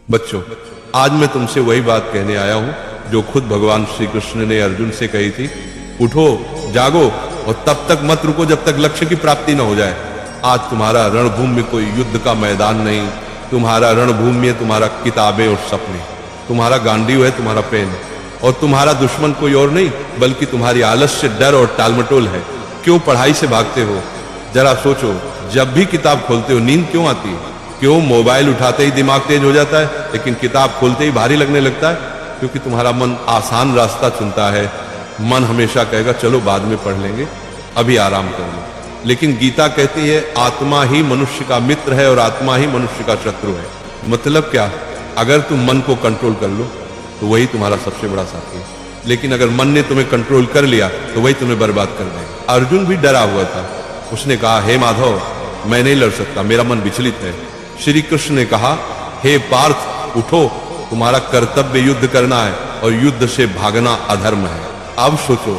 बच्चों, आज मैं तुमसे वही बात कहने आया हूं जो खुद भगवान श्री कृष्ण ने अर्जुन से कही थी। उठो, जागो और तब तक मत रुको जब तक लक्ष्य की प्राप्ति न हो जाए। आज तुम्हारा रणभूमि में कोई युद्ध का मैदान नहीं, तुम्हारा रणभूमि है तुम्हारा किताबें और सपने, तुम्हारा गांडीव है तुम्हारा पेन, और तुम्हारा दुश्मन कोई और नहीं बल्कि तुम्हारी आलस्य, डर और टालमटोल है। क्यों पढ़ाई से भागते हो? जरा सोचो, जब भी किताब खोलते हो नींद क्यों आती है? क्यों मोबाइल उठाते ही दिमाग तेज हो जाता है लेकिन किताब खोलते ही भारी लगने लगता है? क्योंकि तुम्हारा मन आसान रास्ता चुनता है। मन हमेशा कहेगा चलो बाद में पढ़ लेंगे, अभी आराम कर लो। लेकिन गीता कहती है आत्मा ही मनुष्य का मित्र है और आत्मा ही मनुष्य का शत्रु है। मतलब क्या? अगर तुम मन को कंट्रोल कर लो तो वही तुम्हारा सबसे बड़ा साथी है, लेकिन अगर मन ने तुम्हें कंट्रोल कर लिया तो वही तुम्हें बर्बाद कर देगा। अर्जुन भी डरा हुआ था। उसने कहा, हे माधव, मैं नहीं लड़ सकता, मेरा मन विचलित है। श्री कृष्ण ने कहा, हे पार्थ, उठो, तुम्हारा कर्तव्य युद्ध करना है और युद्ध से भागना अधर्म है। अब सोचो,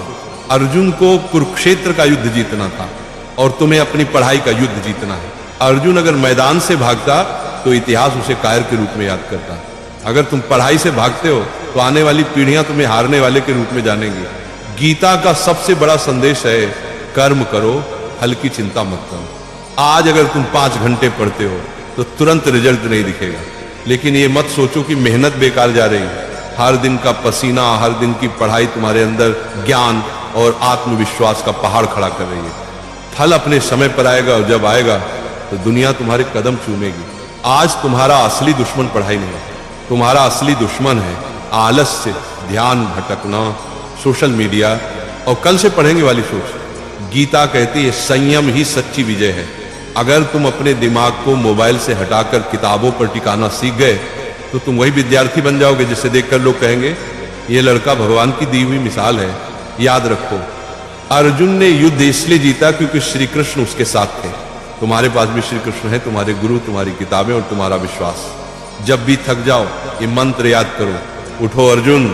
अर्जुन को कुरुक्षेत्र का युद्ध जीतना था और तुम्हें अपनी पढ़ाई का युद्ध जीतना है। अर्जुन अगर मैदान से भागता तो इतिहास उसे कायर के रूप में याद करता। अगर तुम पढ़ाई से भागते हो तो आने वाली पीढ़ियां तुम्हें हारने वाले के रूप में जानेंगी। गीता का सबसे बड़ा संदेश है, कर्म करो, फल की चिंता मत करो। आज अगर तुम 5 घंटे पढ़ते हो तो तुरंत रिजल्ट नहीं दिखेगा, लेकिन ये मत सोचो कि मेहनत बेकार जा रही है। हर दिन का पसीना, हर दिन की पढ़ाई तुम्हारे अंदर ज्ञान और आत्मविश्वास का पहाड़ खड़ा कर रही है। फल अपने समय पर आएगा और जब आएगा तो दुनिया तुम्हारे कदम चूमेगी। आज तुम्हारा असली दुश्मन पढ़ाई नहीं है, तुम्हारा असली दुश्मन है आलस्य, ध्यान भटकना, सोशल मीडिया और कल से पढ़ेंगे वाली सोच। गीता कहती है संयम ही सच्ची विजय है। अगर तुम अपने दिमाग को मोबाइल से हटाकर किताबों पर टिकाना सीख गए तो तुम वही विद्यार्थी बन जाओगे जिसे देखकर लोग कहेंगे ये लड़का भगवान की दी हुई मिसाल है। याद रखो, अर्जुन ने युद्ध इसलिए जीता क्योंकि श्री कृष्ण उसके साथ थे। तुम्हारे पास भी श्री कृष्ण है, तुम्हारे गुरु, तुम्हारी किताबें और तुम्हारा विश्वास। जब भी थक जाओ ये मंत्र याद करो, उठो अर्जुन,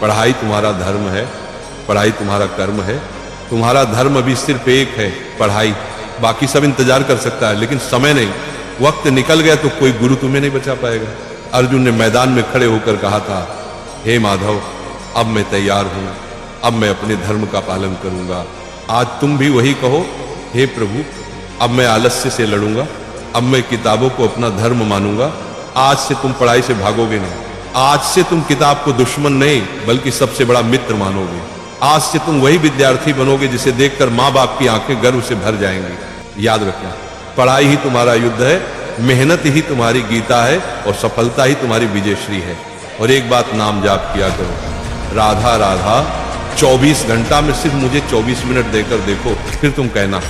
पढ़ाई तुम्हारा धर्म है, पढ़ाई तुम्हारा कर्म है। तुम्हारा धर्म अभी सिर्फ एक है, पढ़ाई। बाकी सब इंतजार कर सकता है लेकिन समय नहीं। वक्त निकल गया तो कोई गुरु तुम्हें नहीं बचा पाएगा। अर्जुन ने मैदान में खड़े होकर कहा था, हे माधव, अब मैं तैयार हूं, अब मैं अपने धर्म का पालन करूंगा। आज तुम भी वही कहो, हे प्रभु, अब मैं आलस्य से लड़ूंगा, अब मैं किताबों को अपना धर्म मानूंगा। आज से तुम पढ़ाई से भागोगे नहीं, आज से तुम किताब को दुश्मन नहीं बल्कि सबसे बड़ा मित्र मानोगे। आज से तुम वही विद्यार्थी बनोगे जिसे देखकर माँ बाप की आंखें गर्व से भर जाएंगी। याद रखना, पढ़ाई ही तुम्हारा युद्ध है, मेहनत ही तुम्हारी गीता है और सफलता ही तुम्हारी विजयश्री है। और एक बात नाम जाप किया करो, राधा राधा। 24 घंटा में सिर्फ मुझे 24 मिनट देकर देखो, फिर तुम कहना।